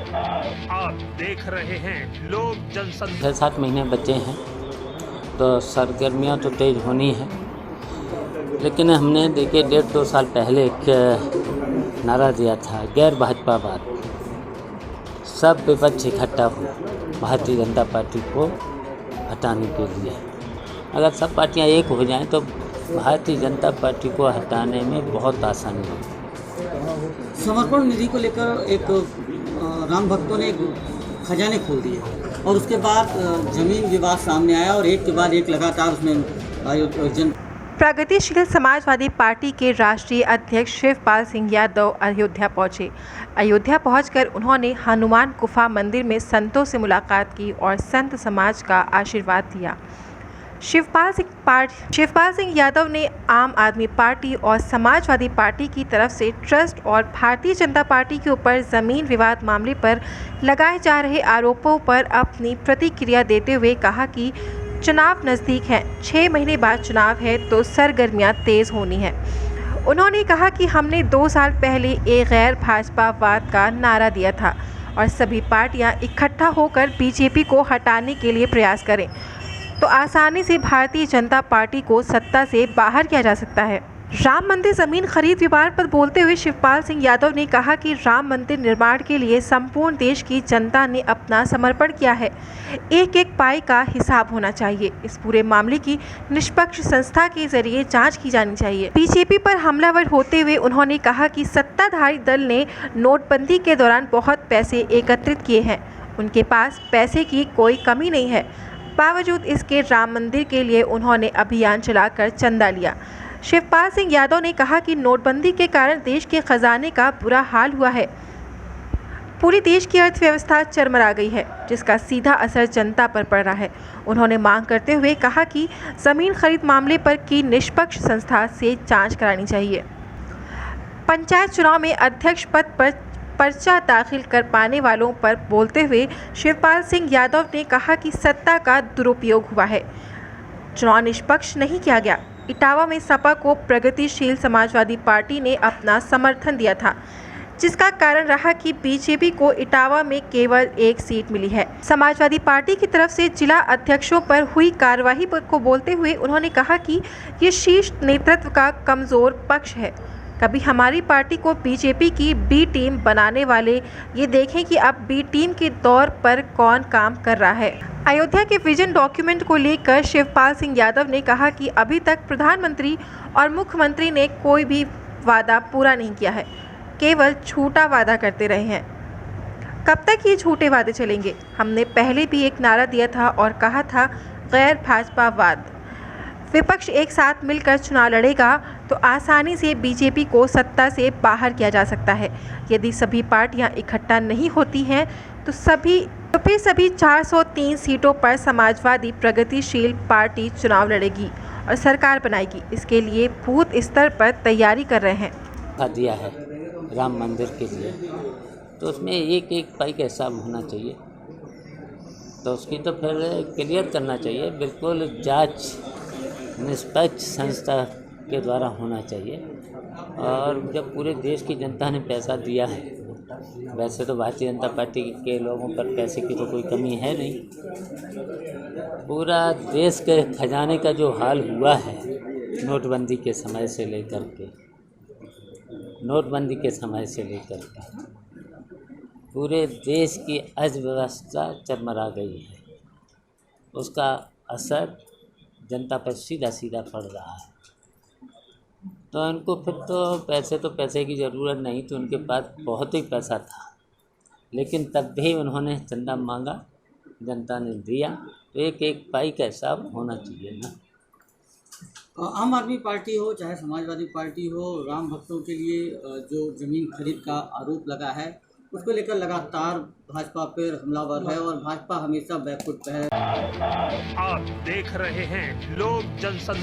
आप देख रहे हैं लोक जनसंपर्क। 6-7 महीने बचे हैं तो सरगर्मियाँ तो तेज़ होनी है, लेकिन हमने देखिए 1.5-2 साल पहले एक नारा दिया था, गैर भाजपावाद। सब विपक्ष इकट्ठा हो भारतीय जनता पार्टी को हटाने के लिए। अगर सब पार्टियां एक हो जाएं तो भारतीय जनता पार्टी को हटाने में बहुत आसानी होगी। समर्पण निधि को लेकर एक राम भक्तों ने एक खजाने खोल दिए और उसके बाद जमीन विवाद सामने आया और एक के बाद एक लगातार उसमें आयोजन। प्रगतिशील समाजवादी पार्टी के राष्ट्रीय अध्यक्ष शिवपाल सिंह यादव अयोध्या पहुंचे। अयोध्या पहुंचकर उन्होंने हनुमान गुफा मंदिर में संतों से मुलाकात की और संत समाज का आशीर्वाद दिया। शिवपाल सिंह यादव ने आम आदमी पार्टी और समाजवादी पार्टी की तरफ से ट्रस्ट और भारतीय जनता पार्टी के ऊपर ज़मीन विवाद मामले पर लगाए जा रहे आरोपों पर अपनी प्रतिक्रिया देते हुए कहा कि चुनाव नज़दीक हैं, 6 महीने बाद चुनाव है तो सरगर्मियां तेज़ होनी है। उन्होंने कहा कि हमने 2 साल पहले एक गैर भाजपावाद का नारा दिया था और सभी पार्टियां इकट्ठा होकर बीजेपी को हटाने के लिए प्रयास करें तो आसानी से भारतीय जनता पार्टी को सत्ता से बाहर किया जा सकता है। राम मंदिर जमीन खरीद विवाद पर बोलते हुए शिवपाल सिंह यादव ने कहा कि राम मंदिर निर्माण के लिए संपूर्ण देश की जनता ने अपना समर्पण किया है। एक एक पाई का हिसाब होना चाहिए। इस पूरे मामले की निष्पक्ष संस्था के जरिए जांच की जानी चाहिए। बीजेपी पर हमलावर होते हुए उन्होंने कहा कि सत्ताधारी दल ने नोटबंदी के दौरान बहुत पैसे एकत्रित किए हैं, उनके पास पैसे की कोई कमी नहीं है। बावजूद इसके राम मंदिर के लिए उन्होंने अभियान चलाकर चंदा लिया। शिवपाल सिंह यादव ने कहा कि नोटबंदी के कारण देश के खजाने का बुरा हाल हुआ है। पूरी देश की अर्थव्यवस्था चरमरा गई है, जिसका सीधा असर जनता पर पड़ रहा है। उन्होंने मांग करते हुए कहा कि जमीन खरीद मामले पर की निष्पक्ष संस्था से जांच करानी चाहिए। पंचायत चुनाव में अध्यक्ष पद पर पर्चा दाखिल कर पाने वालों पर बोलते हुए शिवपाल सिंह यादव ने कहा कि सत्ता का दुरुपयोग हुआ है, चुनाव निष्पक्ष नहीं किया गया। इटावा में सपा को प्रगतिशील समाजवादी पार्टी ने अपना समर्थन दिया था, जिसका कारण रहा कि बीजेपी को इटावा में केवल 1 सीट मिली है। समाजवादी पार्टी की तरफ से जिला अध्यक्षों पर हुई कार्रवाई को बोलते हुए उन्होंने कहा कि ये शीर्ष नेतृत्व का कमजोर पक्ष है। कभी हमारी पार्टी को बीजेपी की बी टीम बनाने वाले ये देखें कि अब बी टीम के दौर पर कौन काम कर रहा है। अयोध्या के विजन डॉक्यूमेंट को लेकर शिवपाल सिंह यादव ने कहा कि अभी तक प्रधानमंत्री और मुख्यमंत्री ने कोई भी वादा पूरा नहीं किया है, केवल झूठा वादा करते रहे हैं। कब तक ये झूठे वादे चलेंगे? हमने पहले भी एक नारा दिया था और कहा था गैर भाजपावाद। विपक्ष एक साथ मिलकर चुनाव लड़ेगा तो आसानी से बीजेपी को सत्ता से बाहर किया जा सकता है। यदि सभी पार्टियां इकट्ठा नहीं होती हैं तो फिर सभी 403 सीटों पर समाजवादी प्रगतिशील पार्टी चुनाव लड़ेगी और सरकार बनाएगी। इसके लिए बूथ स्तर पर तैयारी कर रहे हैं। दिया है राम मंदिर के लिए तो उसमें एक एक पाई का हिसाब होना चाहिए, तो उसकी तो फिर क्लियर करना चाहिए। बिल्कुल जांच निष्पक्ष संस्था के द्वारा होना चाहिए। और जब पूरे देश की जनता ने पैसा दिया है, वैसे तो भारतीय जनता पार्टी के लोगों पर पैसे की तो कोई कमी है नहीं। पूरा देश के खजाने का जो हाल हुआ है नोटबंदी के समय से लेकर के पूरे देश की अर्थव्यवस्था चरमरा गई है, उसका असर जनता पर सीधा पड़ रहा है। तो उनको फिर तो पैसे की ज़रूरत नहीं थी, उनके पास बहुत ही पैसा था, लेकिन तब भी उन्होंने चंदा मांगा, जनता ने दिया। तो एक एक पाई का हिसाब होना चाहिए ना। आम आदमी पार्टी हो चाहे समाजवादी पार्टी हो, राम भक्तों के लिए जो जमीन खरीद का आरोप लगा है उसको लेकर लगातार भाजपा पर हमलावर है और भाजपा हमेशा बैकफुट पे है। आप देख रहे हैं लोक जनसंपर्क।